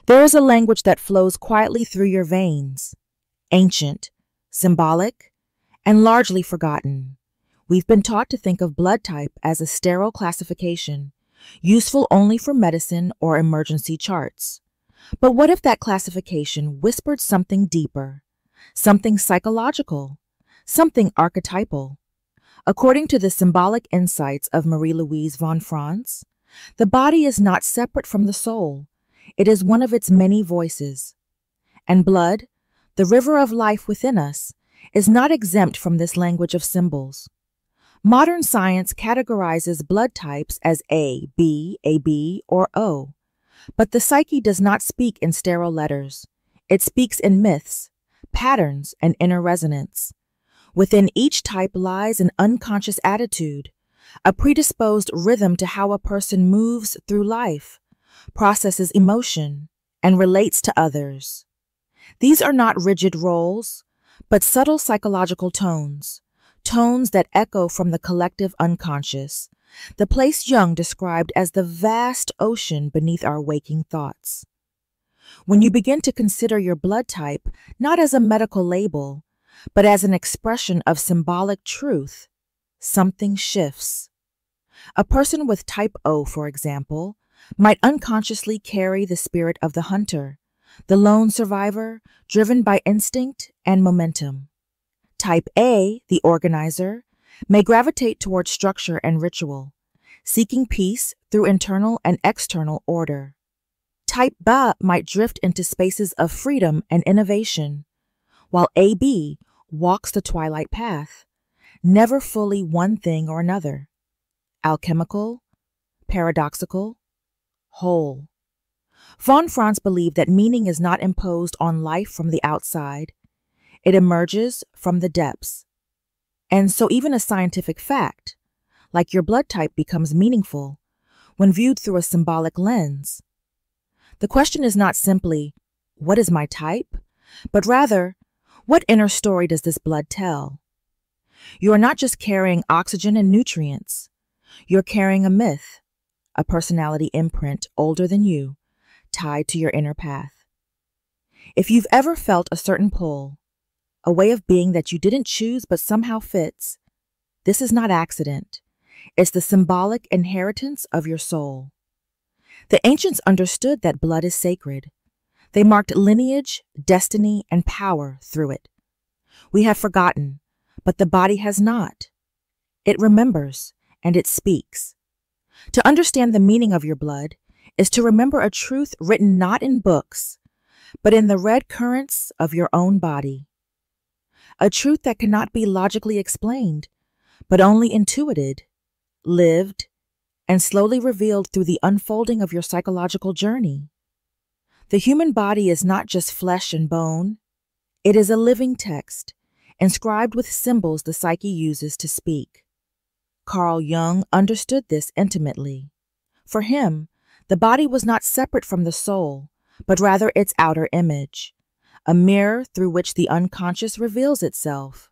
There is a language that flows quietly through your veins, ancient, symbolic, and largely forgotten. We've been taught to think of blood type as a sterile classification, useful only for medicine or emergency charts. But what if that classification whispered something deeper, something psychological, something archetypal? According to the symbolic insights of Marie-Louise von Franz, the body is not separate from the soul. It is one of its many voices. And blood, the river of life within us, is not exempt from this language of symbols. Modern science categorizes blood types as A, B, or O. But the psyche does not speak in sterile letters. It speaks in myths, patterns, and inner resonance. Within each type lies an unconscious attitude, a predisposed rhythm to how a person moves through life, processes emotion, and relates to others. These are not rigid roles, but subtle psychological tones, tones that echo from the collective unconscious, the place Jung described as the vast ocean beneath our waking thoughts. When you begin to consider your blood type not as a medical label, but as an expression of symbolic truth, something shifts. A person with type O, for example, might unconsciously carry the spirit of the hunter, the lone survivor, driven by instinct and momentum. Type A, the organizer, may gravitate toward structure and ritual, seeking peace through internal and external order. Type B might drift into spaces of freedom and innovation, while AB walks the twilight path, never fully one thing or another, alchemical, paradoxical, whole. Von Franz believed that meaning is not imposed on life from the outside. It emerges from the depths. And so even a scientific fact, like your blood type, becomes meaningful when viewed through a symbolic lens. The question is not simply, what is my type? But rather, what inner story does this blood tell? You are not just carrying oxygen and nutrients. You're carrying a myth, a personality imprint older than you, tied to your inner path. If you've ever felt a certain pull, a way of being that you didn't choose but somehow fits, this is not accident. It's the symbolic inheritance of your soul. The ancients understood that blood is sacred. They marked lineage, destiny, and power through it. We have forgotten, but the body has not. It remembers, and it speaks. To understand the meaning of your blood is to remember a truth written not in books, but in the red currents of your own body. A truth that cannot be logically explained, but only intuited, lived, and slowly revealed through the unfolding of your psychological journey. The human body is not just flesh and bone. It is a living text, inscribed with symbols the psyche uses to speak. Carl Jung understood this intimately. For him, the body was not separate from the soul, but rather its outer image, a mirror through which the unconscious reveals itself.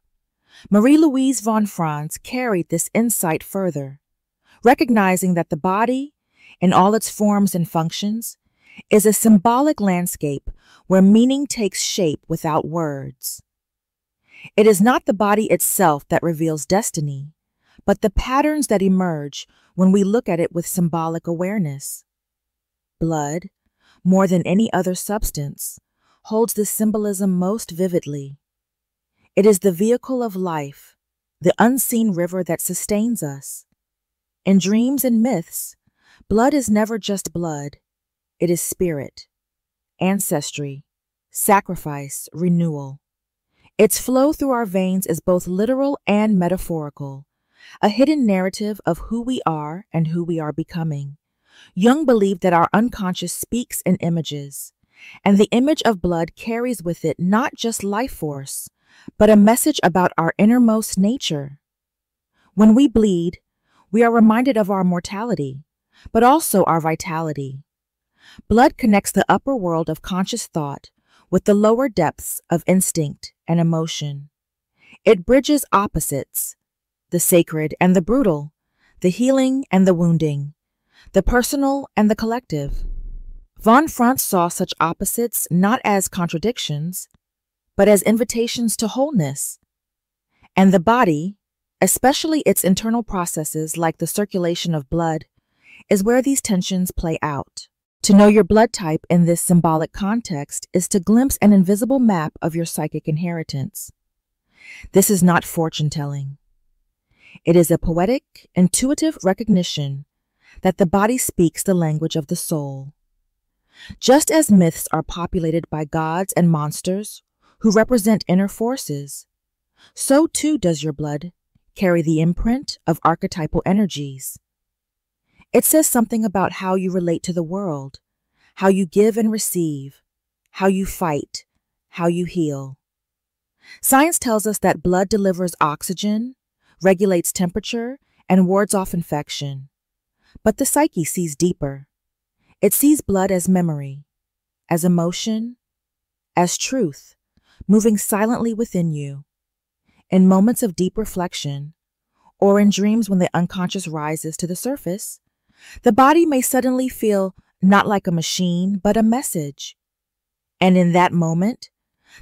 Marie-Louise von Franz carried this insight further, recognizing that the body, in all its forms and functions, is a symbolic landscape where meaning takes shape without words. It is not the body itself that reveals destiny, but the patterns that emerge when we look at it with symbolic awareness. Blood, more than any other substance, holds this symbolism most vividly. It is the vehicle of life, the unseen river that sustains us. In dreams and myths, blood is never just blood. It is spirit, ancestry, sacrifice, renewal. Its flow through our veins is both literal and metaphorical, a hidden narrative of who we are and who we are becoming. Jung believed that our unconscious speaks in images, and the image of blood carries with it not just life force, but a message about our innermost nature. When we bleed, we are reminded of our mortality, but also our vitality. Blood connects the upper world of conscious thought with the lower depths of instinct and emotion. It bridges opposites, the sacred and the brutal, the healing and the wounding, the personal and the collective. Von Franz saw such opposites not as contradictions, but as invitations to wholeness. And the body, especially its internal processes like the circulation of blood, is where these tensions play out. To know your blood type in this symbolic context is to glimpse an invisible map of your psychic inheritance. This is not fortune-telling. It is a poetic, intuitive recognition that the body speaks the language of the soul. Just as myths are populated by gods and monsters who represent inner forces, so too does your blood carry the imprint of archetypal energies. It says something about how you relate to the world, how you give and receive, how you fight, how you heal. Science tells us that blood delivers oxygen, regulates temperature, and wards off infection. But the psyche sees deeper. It sees blood as memory, as emotion, as truth, moving silently within you. In moments of deep reflection, or in dreams when the unconscious rises to the surface, the body may suddenly feel not like a machine, but a message. And in that moment,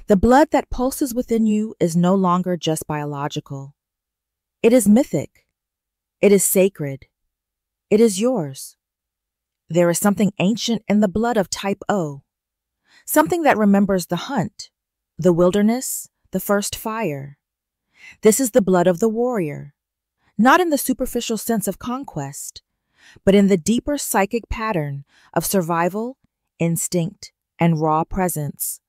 the blood that pulses within you is no longer just biological. It is mythic. It is sacred. It is yours. There is something ancient in the blood of type O, something that remembers the hunt, the wilderness, the first fire. This is the blood of the warrior, not in the superficial sense of conquest, but in the deeper psychic pattern of survival, instinct, and raw presence.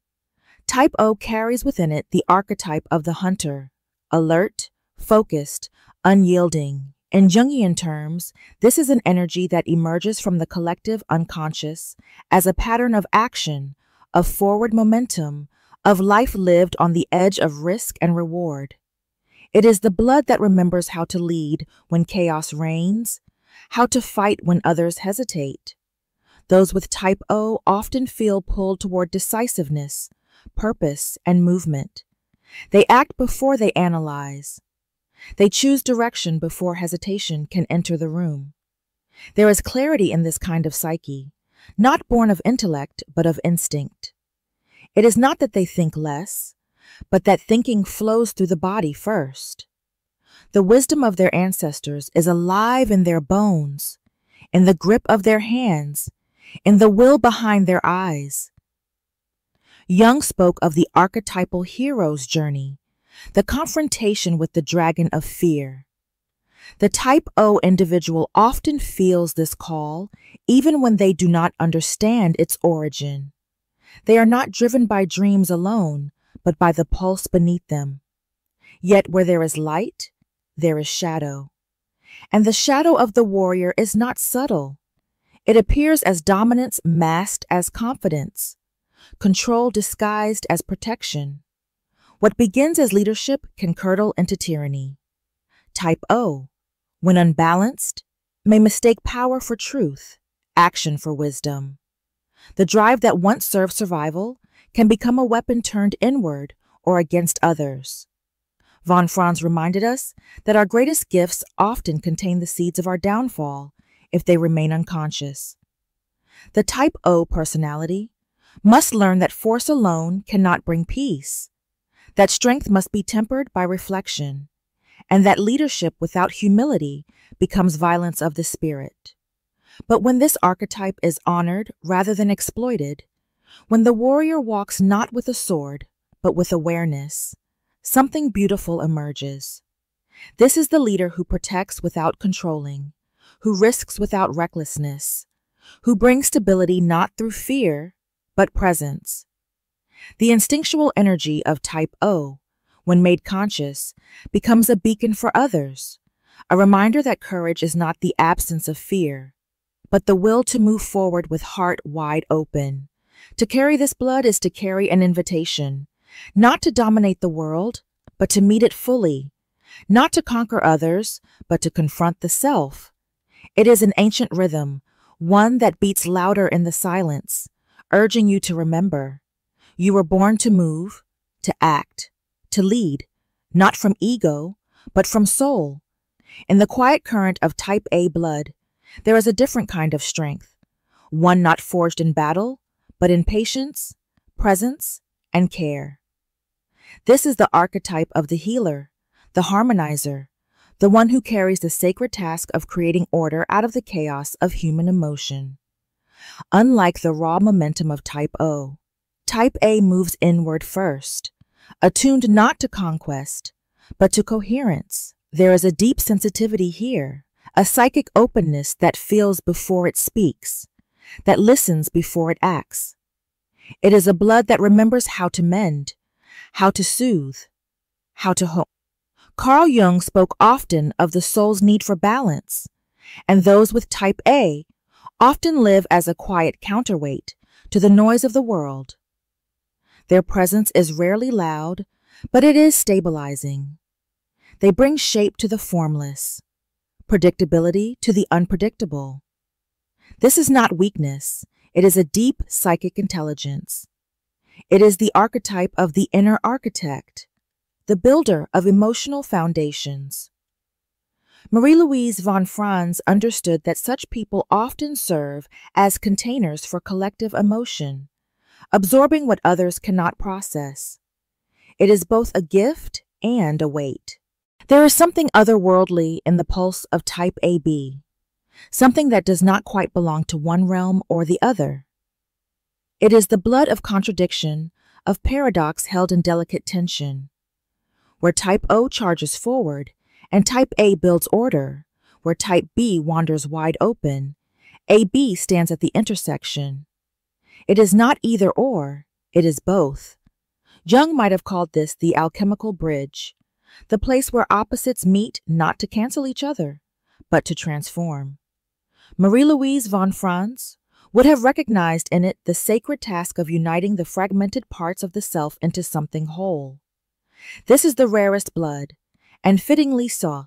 Type O carries within it the archetype of the hunter, alert, focused, unyielding. In Jungian terms, this is an energy that emerges from the collective unconscious as a pattern of action, of forward momentum, of life lived on the edge of risk and reward. It is the blood that remembers how to lead when chaos reigns, how to fight when others hesitate. Those with type O often feel pulled toward decisiveness, purpose, and movement. They act before they analyze. They choose direction before hesitation can enter the room. There is clarity in this kind of psyche, not born of intellect, but of instinct. It is not that they think less, but that thinking flows through the body first. The wisdom of their ancestors is alive in their bones, in the grip of their hands, in the will behind their eyes. Jung spoke of the archetypal hero's journey, the confrontation with the dragon of fear. The type O individual often feels this call, even when they do not understand its origin. They are not driven by dreams alone, but by the pulse beneath them. Yet where there is light, there is shadow. And the shadow of the warrior is not subtle. It appears as dominance masked as confidence, control disguised as protection. What begins as leadership can curdle into tyranny. Type O, when unbalanced, may mistake power for truth, action for wisdom. The drive that once served survival can become a weapon turned inward or against others. Von Franz reminded us that our greatest gifts often contain the seeds of our downfall if they remain unconscious. The type O personality must learn that force alone cannot bring peace, that strength must be tempered by reflection, and that leadership without humility becomes violence of the spirit. But when this archetype is honored rather than exploited, when the warrior walks not with a sword, but with awareness, something beautiful emerges. This is the leader who protects without controlling, who risks without recklessness, who brings stability not through fear, but presence. The instinctual energy of type O, when made conscious, becomes a beacon for others, a reminder that courage is not the absence of fear, but the will to move forward with heart wide open. To carry this blood is to carry an invitation, not to dominate the world, but to meet it fully, not to conquer others, but to confront the self. It is an ancient rhythm, one that beats louder in the silence, urging you to remember. You were born to move, to act, to lead, not from ego, but from soul. In the quiet current of type A blood, there is a different kind of strength, one not forged in battle, but in patience, presence, and care. This is the archetype of the healer, the harmonizer, the one who carries the sacred task of creating order out of the chaos of human emotion. Unlike the raw momentum of Type O, Type A moves inward first, attuned not to conquest, but to coherence. There is a deep sensitivity here, a psychic openness that feels before it speaks, that listens before it acts. It is a blood that remembers how to mend, how to soothe, how to hope. Carl Jung spoke often of the soul's need for balance, and those with Type A often live as a quiet counterweight to the noise of the world. Their presence is rarely loud, but it is stabilizing. They bring shape to the formless, predictability to the unpredictable. This is not weakness, it is a deep psychic intelligence. It is the archetype of the inner architect, the builder of emotional foundations. Marie-Louise von Franz understood that such people often serve as containers for collective emotion, absorbing what others cannot process. It is both a gift and a weight. There is something otherworldly in the pulse of Type AB, something that does not quite belong to one realm or the other. It is the blood of contradiction, of paradox held in delicate tension. Where Type O charges forward and Type A builds order, where Type B wanders wide open, AB stands at the intersection. It is not either or, it is both. Jung might have called this the alchemical bridge, the place where opposites meet not to cancel each other, but to transform. Marie-Louise von Franz would have recognized in it the sacred task of uniting the fragmented parts of the self into something whole. This is the rarest blood, and fittingly so.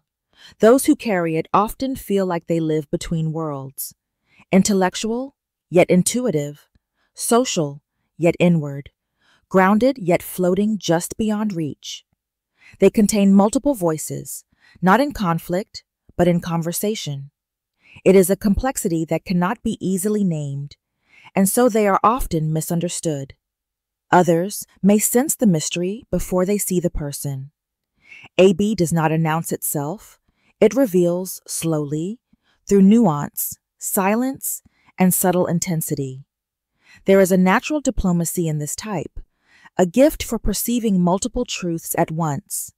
Those who carry it often feel like they live between worlds, intellectual, yet intuitive, social, yet inward, grounded, yet floating just beyond reach. They contain multiple voices, not in conflict, but in conversation. It is a complexity that cannot be easily named, and so they are often misunderstood. Others may sense the mystery before they see the person. AB does not announce itself. It reveals slowly, through nuance, silence, and subtle intensity. There is a natural diplomacy in this type, a gift for perceiving multiple truths at once.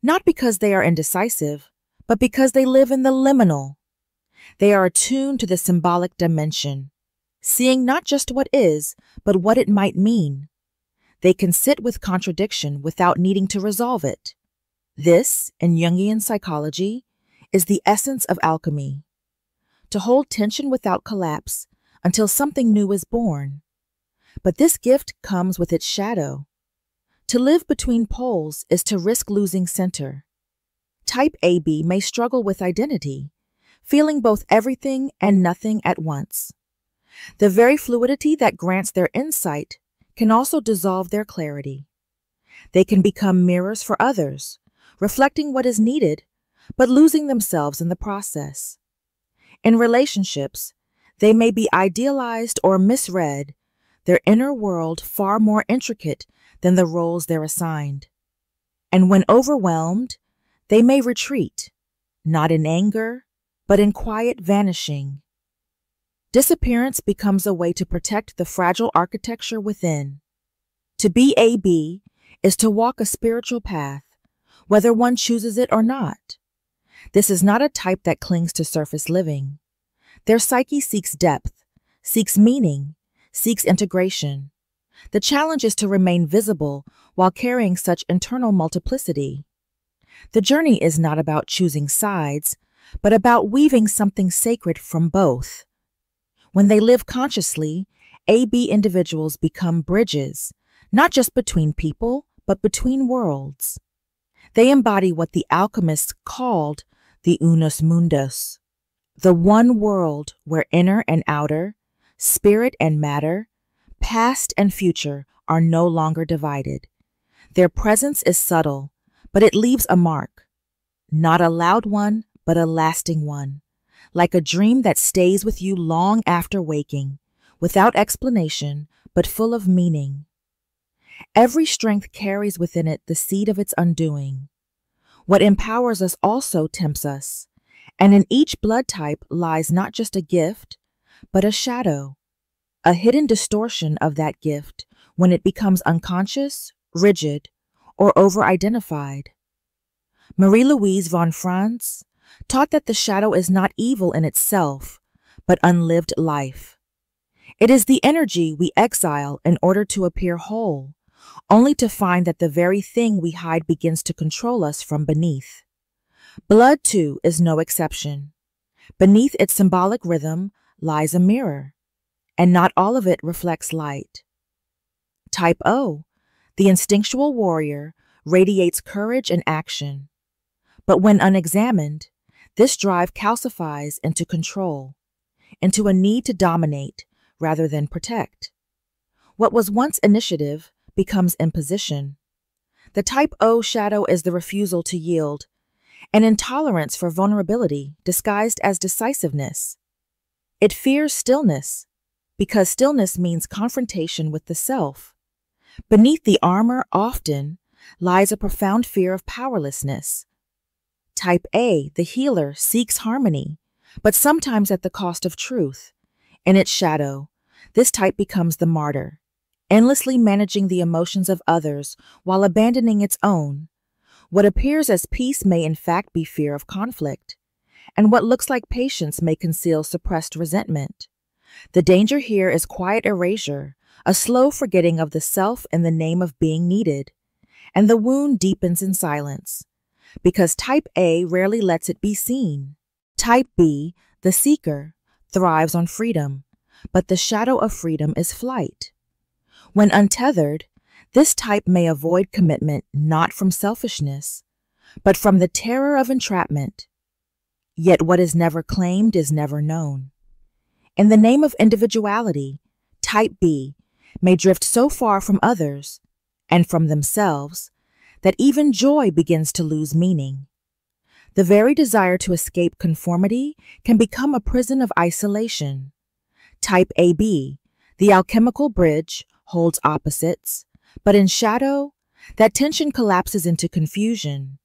Not because they are indecisive, but because they live in the liminal. They are attuned to the symbolic dimension, seeing not just what is, but what it might mean. They can sit with contradiction without needing to resolve it. This, in Jungian psychology, is the essence of alchemy. To hold tension without collapse until something new is born. But this gift comes with its shadow. To live between poles is to risk losing center. Type AB may struggle with identity, feeling both everything and nothing at once. The very fluidity that grants their insight can also dissolve their clarity. They can become mirrors for others, reflecting what is needed, but losing themselves in the process. In relationships, they may be idealized or misread, their inner world far more intricate than the roles they're assigned. And when overwhelmed, they may retreat, not in anger, but in quiet vanishing. Disappearance becomes a way to protect the fragile architecture within. To be AB is to walk a spiritual path, whether one chooses it or not. This is not a type that clings to surface living. Their psyche seeks depth, seeks meaning, seeks integration. The challenge is to remain visible while carrying such internal multiplicity. The journey is not about choosing sides, but about weaving something sacred from both. When they live consciously, AB individuals become bridges, not just between people, but between worlds. They embody what the alchemists called the unus mundus, the one world where inner and outer, spirit and matter, past and future are no longer divided. Their presence is subtle, but it leaves a mark, not a loud one, but a lasting one, like a dream that stays with you long after waking, without explanation, but full of meaning. Every strength carries within it the seed of its undoing. What empowers us also tempts us, and in each blood type lies not just a gift, but a shadow, a hidden distortion of that gift when it becomes unconscious, rigid, or over-identified. Marie-Louise von Franz taught that the shadow is not evil in itself, but unlived life. It is the energy we exile in order to appear whole, only to find that the very thing we hide begins to control us from beneath. Blood, too, is no exception. Beneath its symbolic rhythm lies a mirror, and not all of it reflects light. Type O, the instinctual warrior, radiates courage and action. But when unexamined, this drive calcifies into control, into a need to dominate rather than protect. What was once initiative becomes imposition. The type O shadow is the refusal to yield, an intolerance for vulnerability disguised as decisiveness. It fears stillness, because stillness means confrontation with the self. Beneath the armor often lies a profound fear of powerlessness. Type A, the healer, seeks harmony, but sometimes at the cost of truth. In its shadow, this type becomes the martyr, endlessly managing the emotions of others while abandoning its own. What appears as peace may in fact be fear of conflict, and what looks like patience may conceal suppressed resentment. The danger here is quiet erasure, a slow forgetting of the self in the name of being needed, and the wound deepens in silence, because type A rarely lets it be seen. Type B, the seeker, thrives on freedom, but the shadow of freedom is flight. When untethered, this type may avoid commitment not from selfishness, but from the terror of entrapment. Yet what is never claimed is never known. In the name of individuality, type B may drift so far from others and from themselves that even joy begins to lose meaning. The very desire to escape conformity can become a prison of isolation. Type AB, the alchemical bridge, holds opposites, but in shadow, that tension collapses into confusion.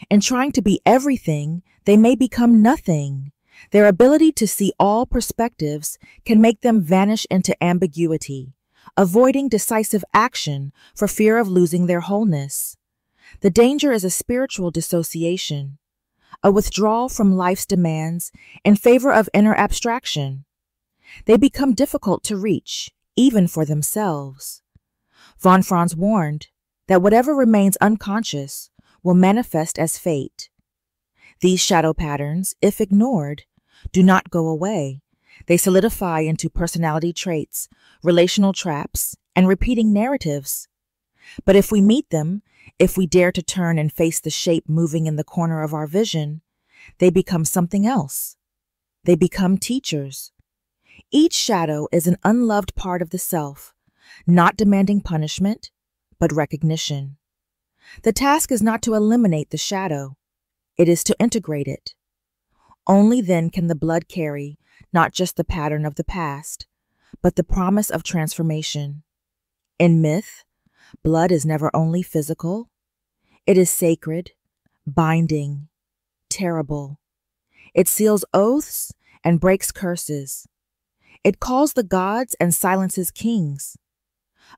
In trying to be everything, they may become nothing. Their ability to see all perspectives can make them vanish into ambiguity, avoiding decisive action for fear of losing their wholeness. The danger is a spiritual dissociation, a withdrawal from life's demands in favor of inner abstraction. They become difficult to reach, even for themselves. Von Franz warned that whatever remains unconscious will manifest as fate. These shadow patterns, if ignored, do not go away. They solidify into personality traits, relational traps, and repeating narratives. But if we meet them, if we dare to turn and face the shape moving in the corner of our vision, they become something else. They become teachers. Each shadow is an unloved part of the self, not demanding punishment, but recognition. The task is not to eliminate the shadow, it is to integrate it. Only then can the blood carry not just the pattern of the past, but the promise of transformation. In myth, blood is never only physical, it is sacred, binding, terrible. It seals oaths and breaks curses. It calls the gods and silences kings.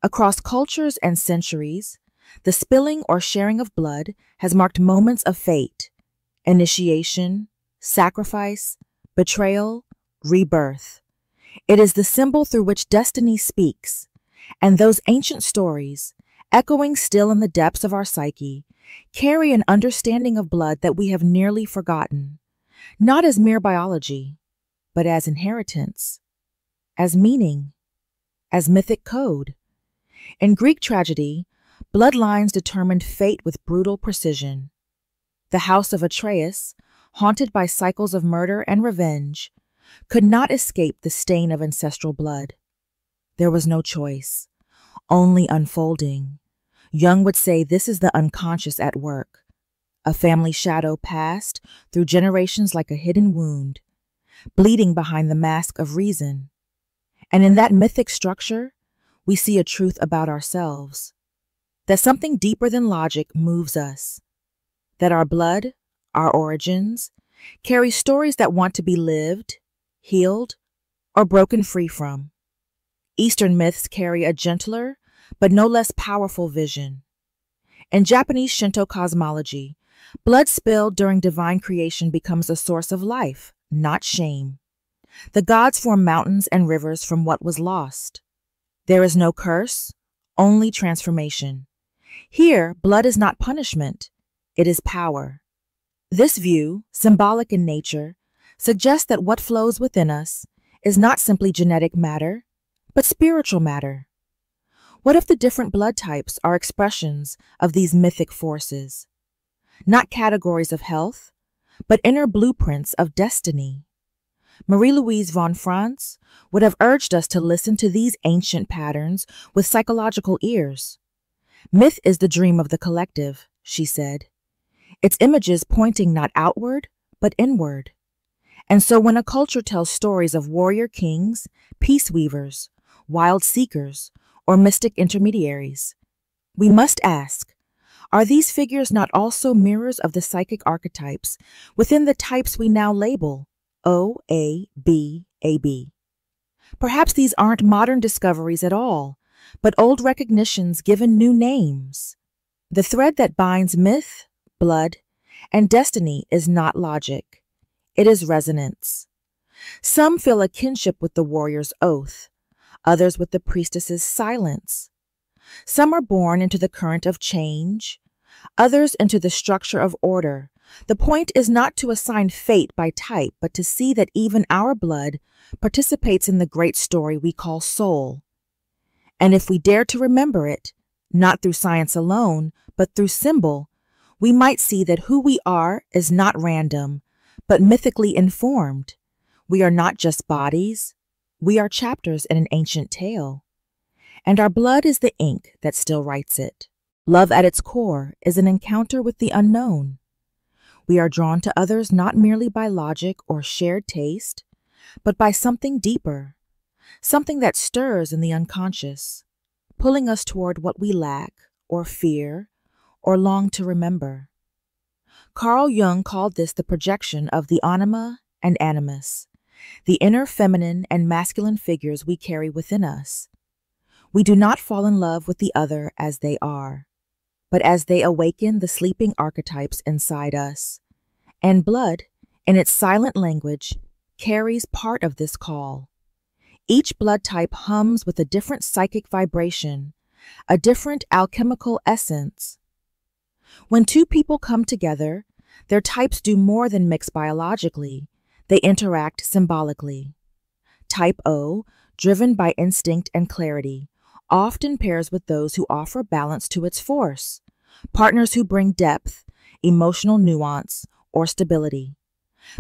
Across cultures and centuries, the spilling or sharing of blood has marked moments of fate, initiation, sacrifice, betrayal, rebirth. It is the symbol through which destiny speaks, and those ancient stories, echoing still in the depths of our psyche, carry an understanding of blood that we have nearly forgotten, not as mere biology, but as inheritance, as meaning, as mythic code. In Greek tragedy, bloodlines determined fate with brutal precision. The house of Atreus, haunted by cycles of murder and revenge, could not escape the stain of ancestral blood. There was no choice, only unfolding. Jung would say this is the unconscious at work. A family shadow passed through generations like a hidden wound. bleeding behind the mask of reason. And in that mythic structure, we see a truth about ourselves, that something deeper than logic moves us, that our blood, our origins, carry stories that want to be lived, healed, or broken free from. Eastern myths carry a gentler, but no less powerful vision. In Japanese Shinto cosmology, blood spilled during divine creation becomes a source of life, not shame. The gods form mountains and rivers from what was lost. There is no curse, only transformation. Here, blood is not punishment, it is power. This view, symbolic in nature, suggests that what flows within us is not simply genetic matter, but spiritual matter. What if the different blood types are expressions of these mythic forces? Not categories of health, but inner blueprints of destiny. Marie-Louise von Franz would have urged us to listen to these ancient patterns with psychological ears. Myth is the dream of the collective, she said, its images pointing not outward, but inward. And so when a culture tells stories of warrior kings, peace weavers, wild seekers, or mystic intermediaries, we must ask, are these figures not also mirrors of the psychic archetypes within the types we now label O, A, B, A, B? Perhaps these aren't modern discoveries at all, but old recognitions given new names. The thread that binds myth, blood, and destiny is not logic. It is resonance. Some feel a kinship with the warrior's oath, others with the priestess's silence. Some are born into the current of change, others into the structure of order. The point is not to assign fate by type, but to see that even our blood participates in the great story we call soul. And if we dare to remember it, not through science alone, but through symbol, we might see that who we are is not random, but mythically informed. We are not just bodies, we are chapters in an ancient tale. And our blood is the ink that still writes it. Love at its core is an encounter with the unknown. We are drawn to others not merely by logic or shared taste, but by something deeper, something that stirs in the unconscious, pulling us toward what we lack or fear or long to remember. Carl Jung called this the projection of the anima and animus, the inner feminine and masculine figures we carry within us. We do not fall in love with the other as they are, but as they awaken the sleeping archetypes inside us. And blood, in its silent language, carries part of this call. Each blood type hums with a different psychic vibration, a different alchemical essence. When two people come together, their types do more than mix biologically, they interact symbolically. Type O, driven by instinct and clarity, often pairs with those who offer balance to its force, partners who bring depth, emotional nuance, or stability.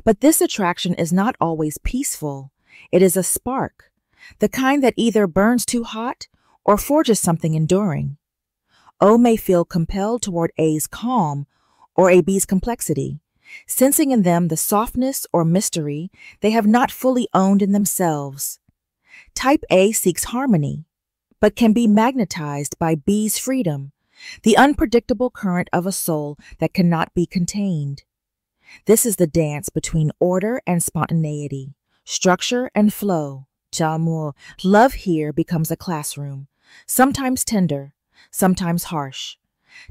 But this attraction is not always peaceful. It is a spark, the kind that either burns too hot or forges something enduring. O may feel compelled toward A's calm or AB's complexity, sensing in them the softness or mystery they have not fully owned in themselves. Type A seeks harmony, but can be magnetized by B's freedom, the unpredictable current of a soul that cannot be contained. This is the dance between order and spontaneity, structure and flow. Love here becomes a classroom, sometimes tender, sometimes harsh.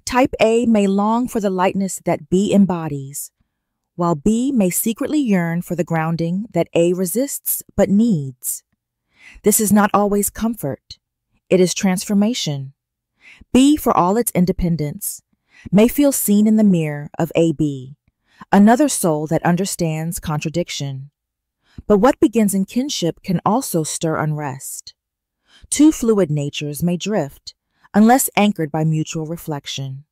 Type A may long for the lightness that B embodies, while B may secretly yearn for the grounding that A resists but needs. This is not always comfort. It is transformation. B, for all its independence, may feel seen in the mirror of AB, another soul that understands contradiction. But what begins in kinship can also stir unrest. Two fluid natures may drift, unless anchored by mutual reflection.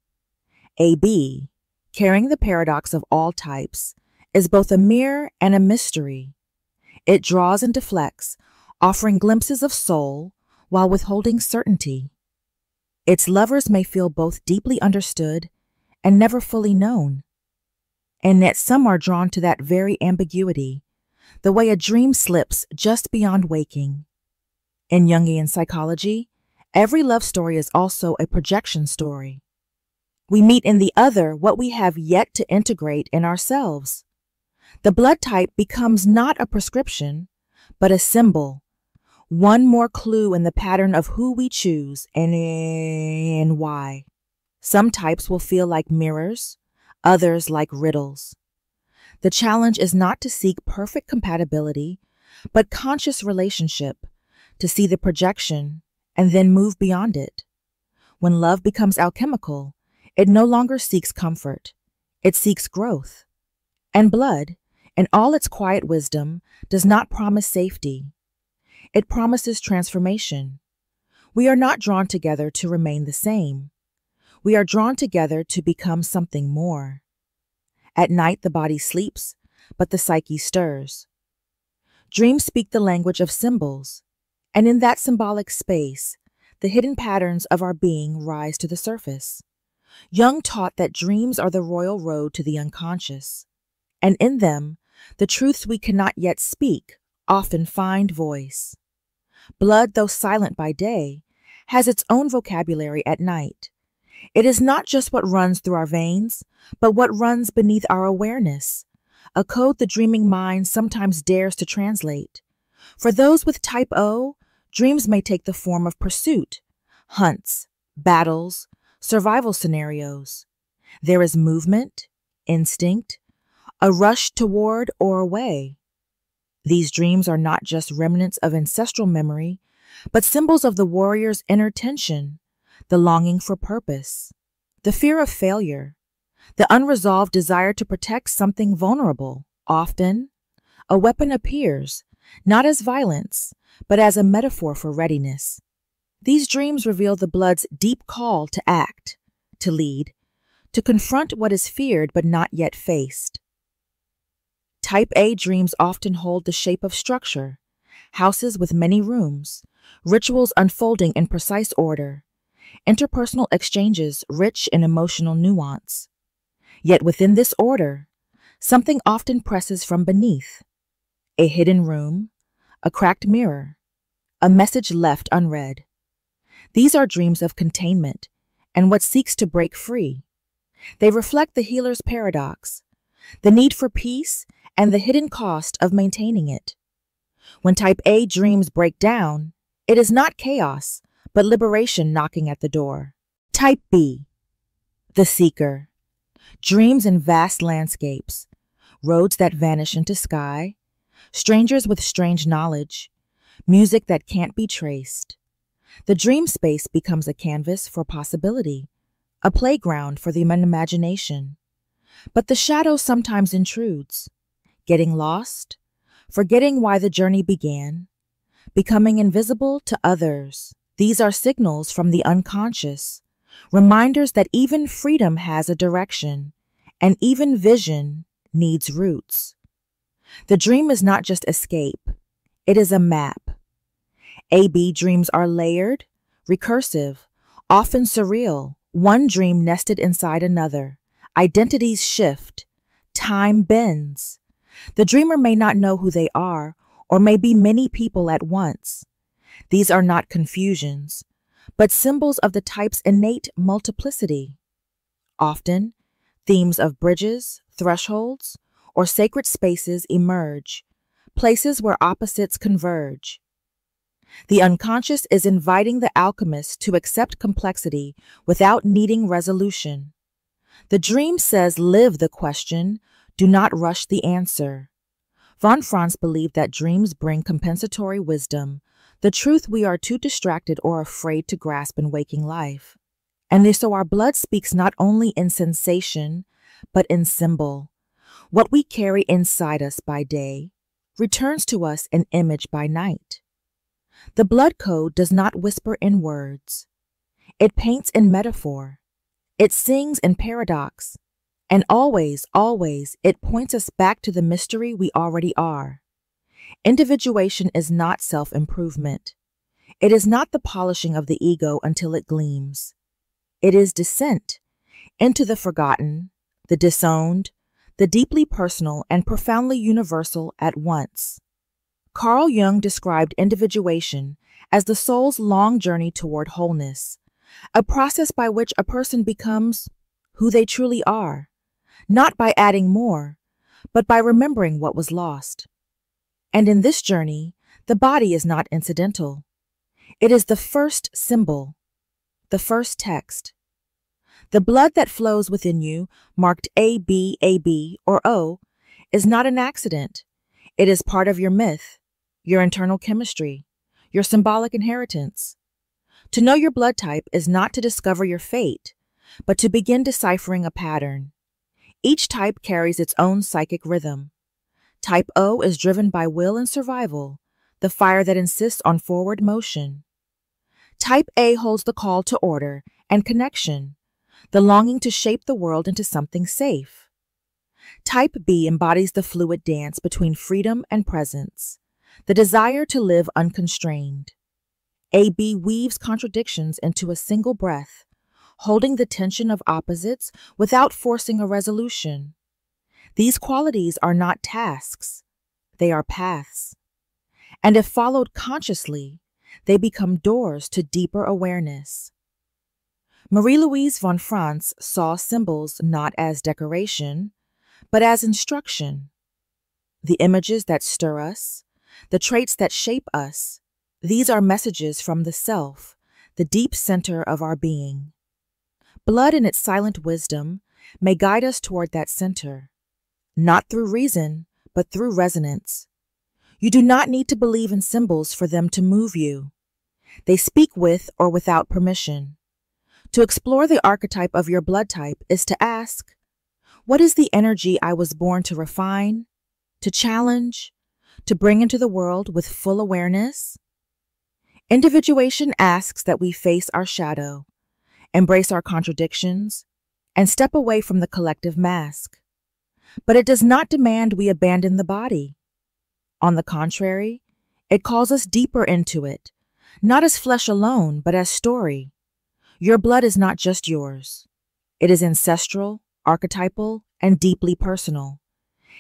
AB, carrying the paradox of all types, is both a mirror and a mystery. It draws and deflects, offering glimpses of soul while withholding certainty. Its lovers may feel both deeply understood and never fully known. And yet some are drawn to that very ambiguity, the way a dream slips just beyond waking. In Jungian psychology, every love story is also a projection story. We meet in the other what we have yet to integrate in ourselves. The blood type becomes not a prescription, but a symbol, one more clue in the pattern of who we choose and why. Some types will feel like mirrors, others like riddles. The challenge is not to seek perfect compatibility, but conscious relationship, to see the projection and then move beyond it. When love becomes alchemical, it no longer seeks comfort, it seeks growth. And blood, in all its quiet wisdom, does not promise safety. It promises transformation. We are not drawn together to remain the same. We are drawn together to become something more. At night the body sleeps, but the psyche stirs. Dreams speak the language of symbols, and in that symbolic space, the hidden patterns of our being rise to the surface. Jung taught that dreams are the royal road to the unconscious, and in them, the truths we cannot yet speak often find voice. Blood, though silent by day, has its own vocabulary at night. It is not just what runs through our veins, but what runs beneath our awareness, a code the dreaming mind sometimes dares to translate. For those with type O, dreams may take the form of pursuit, hunts, battles, survival scenarios. There is movement, instinct, a rush toward or away. These dreams are not just remnants of ancestral memory, but symbols of the warrior's inner tension, the longing for purpose, the fear of failure, the unresolved desire to protect something vulnerable. Often, a weapon appears, not as violence, but as a metaphor for readiness. These dreams reveal the blood's deep call to act, to lead, to confront what is feared but not yet faced. Type A dreams often hold the shape of structure, houses with many rooms, rituals unfolding in precise order, interpersonal exchanges rich in emotional nuance. Yet within this order, something often presses from beneath. A hidden room, a cracked mirror, a message left unread. These are dreams of containment and what seeks to break free. They reflect the healer's paradox, the need for peace and the hidden cost of maintaining it. When type A dreams break down, it is not chaos, but liberation knocking at the door. Type B, the seeker, dreams in vast landscapes, roads that vanish into sky, strangers with strange knowledge, music that can't be traced. The dream space becomes a canvas for possibility, a playground for the imagination. But the shadow sometimes intrudes, getting lost, forgetting why the journey began, becoming invisible to others. These are signals from the unconscious, reminders that even freedom has a direction, and even vision needs roots. The dream is not just escape, it is a map. AB dreams are layered, recursive, often surreal, one dream nested inside another. Identities shift, time bends. The dreamer may not know who they are, or may be many people at once. These are not confusions, but symbols of the type's innate multiplicity. Often, themes of bridges, thresholds, or sacred spaces emerge, places where opposites converge. The unconscious is inviting the alchemist to accept complexity without needing resolution. The dream says, live the question, do not rush the answer. Von Franz believed that dreams bring compensatory wisdom, the truth we are too distracted or afraid to grasp in waking life. And so our blood speaks not only in sensation, but in symbol. What we carry inside us by day returns to us in image by night. The blood code does not whisper in words. It paints in metaphor. It sings in paradox. And always, always, it points us back to the mystery we already are. Individuation is not self-improvement. It is not the polishing of the ego until it gleams. It is descent into the forgotten, the disowned, the deeply personal and profoundly universal at once. Carl Jung described individuation as the soul's long journey toward wholeness, a process by which a person becomes who they truly are, not by adding more, but by remembering what was lost. And in this journey, the body is not incidental. It is the first symbol, the first text. The blood that flows within you, marked AB, AB, or O, is not an accident. It is part of your myth, your internal chemistry, your symbolic inheritance. To know your blood type is not to discover your fate, but to begin deciphering a pattern. Each type carries its own psychic rhythm. Type O is driven by will and survival, the fire that insists on forward motion. Type A holds the call to order and connection, the longing to shape the world into something safe. Type B embodies the fluid dance between freedom and presence, the desire to live unconstrained. AB weaves contradictions into a single breath, holding the tension of opposites without forcing a resolution. These qualities are not tasks, they are paths. And if followed consciously, they become doors to deeper awareness. Marie-Louise von Franz saw symbols not as decoration, but as instruction. The images that stir us, the traits that shape us, these are messages from the self, the deep center of our being. Blood in its silent wisdom may guide us toward that center, not through reason, but through resonance. You do not need to believe in symbols for them to move you. They speak with or without permission. To explore the archetype of your blood type is to ask, what is the energy I was born to refine, to challenge, to bring into the world with full awareness? Individuation asks that we face our shadow, embrace our contradictions, and step away from the collective mask. But it does not demand we abandon the body. On the contrary, it calls us deeper into it, not as flesh alone, but as story. Your blood is not just yours. It is ancestral, archetypal, and deeply personal.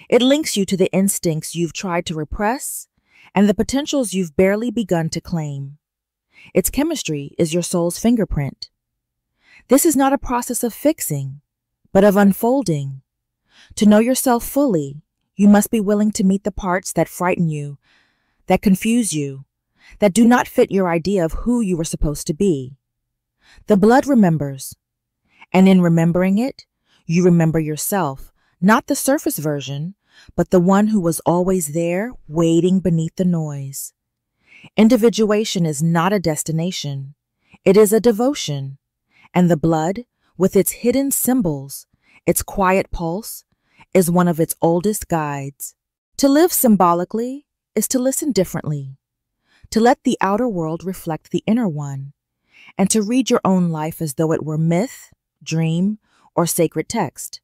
It links you to the instincts you've tried to repress and the potentials you've barely begun to claim. Its chemistry is your soul's fingerprint. This is not a process of fixing, but of unfolding. To know yourself fully, you must be willing to meet the parts that frighten you, that confuse you, that do not fit your idea of who you were supposed to be. The blood remembers, and in remembering it, you remember yourself, not the surface version, but the one who was always there, waiting beneath the noise. Individuation is not a destination. It is a devotion, and the blood, with its hidden symbols, its quiet pulse, is one of its oldest guides. To live symbolically is to listen differently, to let the outer world reflect the inner one, and to read your own life as though it were myth, dream, or sacred text.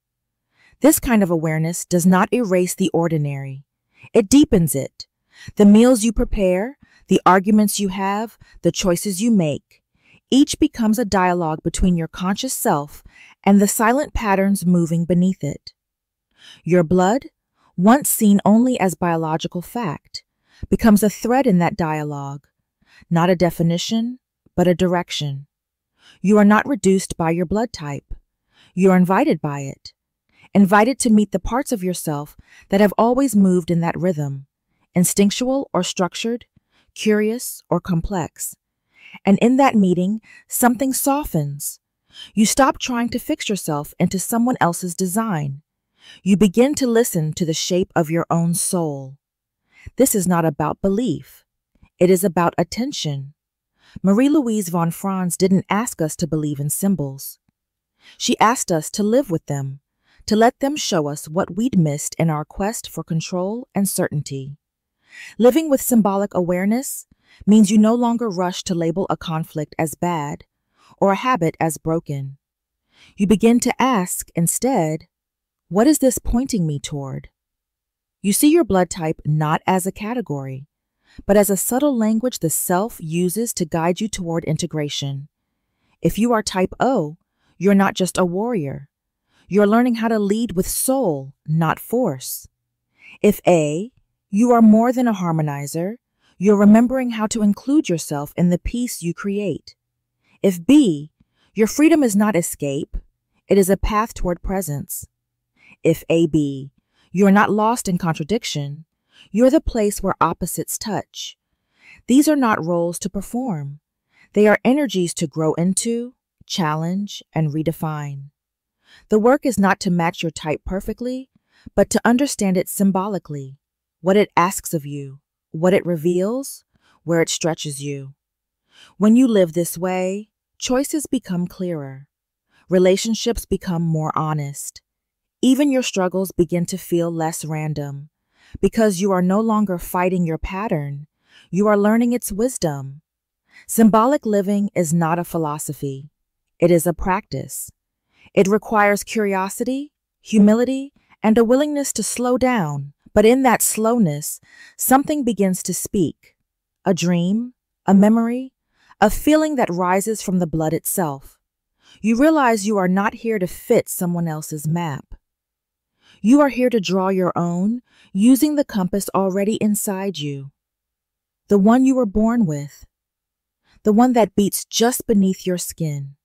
This kind of awareness does not erase the ordinary. It deepens it. The meals you prepare, the arguments you have, the choices you make, each becomes a dialogue between your conscious self and the silent patterns moving beneath it. Your blood, once seen only as biological fact, becomes a thread in that dialogue, not a definition, but a direction. You are not reduced by your blood type. You are invited by it, invited to meet the parts of yourself that have always moved in that rhythm, instinctual or structured, curious or complex. And in that meeting, something softens. You stop trying to fix yourself into someone else's design. You begin to listen to the shape of your own soul. This is not about belief. It is about attention. Marie-Louise von Franz didn't ask us to believe in symbols. She asked us to live with them, to let them show us what we'd missed in our quest for control and certainty. Living with symbolic awareness means you no longer rush to label a conflict as bad or a habit as broken. You begin to ask instead, what is this pointing me toward? You see your blood type not as a category, but as a subtle language the self uses to guide you toward integration. If you are type O, you're not just a warrior. You're learning how to lead with soul, not force. If A, you are more than a harmonizer, you're remembering how to include yourself in the peace you create. If B, your freedom is not escape, it is a path toward presence. If AB, you are not lost in contradiction, you're the place where opposites touch. These are not roles to perform. They are energies to grow into, challenge, and redefine. The work is not to match your type perfectly, but to understand it symbolically, what it asks of you, what it reveals, where it stretches you. When you live this way, choices become clearer. Relationships become more honest. Even your struggles begin to feel less random, because you are no longer fighting your pattern, you are learning its wisdom. Symbolic living is not a philosophy. It is a practice. It requires curiosity, humility, and a willingness to slow down. But in that slowness, something begins to speak. A dream, a memory, a feeling that rises from the blood itself. You realize you are not here to fit someone else's map. You are here to draw your own, using the compass already inside you. The one you were born with. The one that beats just beneath your skin.